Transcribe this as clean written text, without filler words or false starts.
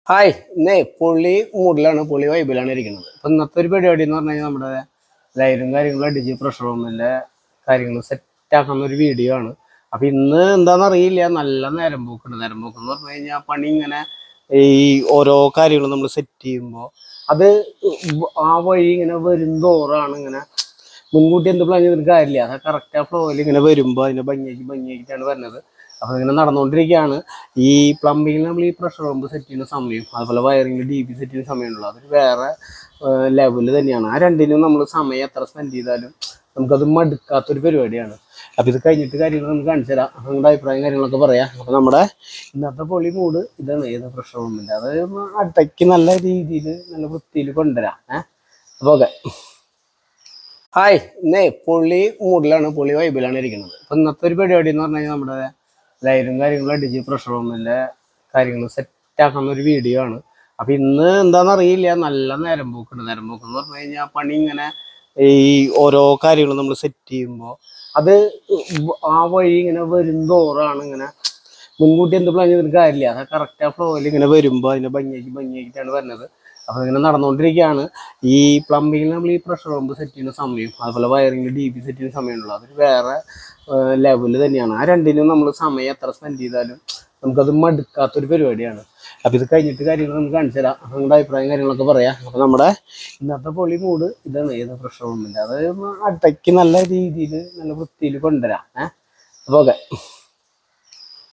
Hi ഇന്നേ പുള്ളി മൂഡിലാണ്, പുള്ളി വൈബിലാണ് ഇരിക്കുന്നത്. അപ്പം ഇന്നത്തെ ഒരു പരിപാടി എന്ന് പറഞ്ഞു കഴിഞ്ഞാൽ നമ്മുടെ ലൈനും കാര്യങ്ങളും അടിച്ച് പ്രഷർ റൂമിൻ്റെ കാര്യങ്ങൾ സെറ്റാക്കുന്ന ഒരു വീഡിയോ ആണ്. അപ്പം ഇന്ന് എന്താണെന്ന് അറിയില്ല, നല്ല നേരം പോക്കുണ്ട്. നേരം പോക്കെന്ന് പറഞ്ഞു കഴിഞ്ഞാൽ പണി ഇങ്ങനെ ഈ ഓരോ കാര്യങ്ങളും നമ്മൾ സെറ്റ് ചെയ്യുമ്പോൾ അത് ആ വഴി ഇങ്ങനെ വരുന്തോറാണ് ഇങ്ങനെ മുൻകൂട്ടി എന്ത് പ്ലാൻ ചെയ്തിട്ട് കാര്യമില്ല. അത് കറക്റ്റ് ആ ഫ്ലോയിൽ ഇങ്ങനെ വരുമ്പോൾ അതിനെ ഭംഗിയാക്കിയിട്ടാണ് വരുന്നത്. അപ്പോൾ ഇങ്ങനെ നടന്നുകൊണ്ടിരിക്കുകയാണ്. ഈ പ്ലംബിങ്ങിൽ നമ്മൾ ഈ പ്രഷർ പമ്പ് സെറ്റ് ചെയ്യുന്ന സമയം, അതുപോലെ വയറിങ്ങിൽ DP സെറ്റ് ചെയ്യുന്ന സമയമുള്ളൂ, അതൊരു വേറെ ലെവല് തന്നെയാണ്. ആ രണ്ടിനും നമ്മൾ സമയം എത്ര സ്പെൻഡ് ചെയ്താലും നമുക്കത് മടുക്കാത്തൊരു പരിപാടിയാണ്. അപ്പോൾ ഇത് കഴിഞ്ഞിട്ട് കാര്യങ്ങൾ നമുക്ക് കാണിച്ചു തരാം, നിങ്ങളുടെ അഭിപ്രായം കാര്യങ്ങളൊക്കെ പറയാം. അപ്പോൾ നമ്മുടെ ഇന്നത്തെ പൊളി മൂഡ് ഇതാണ്, ഏത് പ്രഷർ പമ്പിൻ്റെ അത് അടയ്ക്ക് നല്ല രീതിയിൽ നല്ല വൃത്തിയിൽ കൊണ്ടുവരാം. അപ്പോൾ ഓക്കെ. ഹായ് ഇന്നേ പുള്ളി മൂഡിലാണ്, പുള്ളി വൈബിലാണ് ഇരിക്കുന്നത്. അപ്പം ഇന്നത്തെ ഒരു പരിപാടി എന്ന് പറഞ്ഞു കഴിഞ്ഞാൽ നമ്മുടെ ലൈനും കാര്യങ്ങളും അടിച്ച് പ്രഷർ റൂമിൻ്റെ കാര്യങ്ങൾ സെറ്റാക്കുന്ന ഒരു വീഡിയോ ആണ്. അപ്പം ഇന്ന് എന്താണെന്ന് അറിയില്ല, നല്ല നേരം പോക്കുണ്ട്. നേരം പോക്കെന്ന് പറഞ്ഞു കഴിഞ്ഞാൽ പണി ഇങ്ങനെ ഈ ഓരോ കാര്യങ്ങളും നമ്മൾ സെറ്റ് ചെയ്യുമ്പോൾ അത് ആ വഴി ഇങ്ങനെ വരുന്തോറാണ് ഇങ്ങനെ മുൻകൂട്ടി എന്ത് പ്ലാൻ ചെയ്തിട്ട് കാര്യമില്ല. അത് കറക്റ്റ് ആ ഫ്ലോയിൽ ഇങ്ങനെ വരുമ്പോൾ അതിനെ ഭംഗിയാക്കിയിട്ടാണ് വരുന്നത്. അപ്പോൾ ഇങ്ങനെ നടന്നുകൊണ്ടിരിക്കുകയാണ്. ഈ പ്ലംബിങ്ങിൽ നമ്മൾ ഈ പ്രഷർ പമ്പ് സെറ്റ് ചെയ്യുന്ന സമയം, അതുപോലെ വയറിങ്ങിൽ DP സെറ്റ് ചെയ്യുന്ന സമയമുള്ളൂ, അതൊരു വേറെ ലെവല് തന്നെയാണ്. ആ രണ്ടിനും നമ്മൾ സമയം എത്ര സ്പെൻഡ് ചെയ്താലും നമുക്കത് മടുക്കാത്തൊരു പരിപാടിയാണ്. അപ്പോൾ ഇത് കഴിഞ്ഞിട്ട് കാര്യങ്ങൾ നമുക്ക് കാണിച്ചു തരാം, നിങ്ങളുടെ അഭിപ്രായം കാര്യങ്ങളൊക്കെ പറയാം. അപ്പോൾ നമ്മുടെ ഇന്നത്തെ പൊളി മൂഡ് ഇതാണ്, ഏത് പ്രഷർ പമ്പിൻ്റെ അത് അടയ്ക്ക് നല്ല രീതിയിൽ നല്ല വൃത്തിയിൽ കൊണ്ടുവരാം. അപ്പോൾ ഓക്കെ.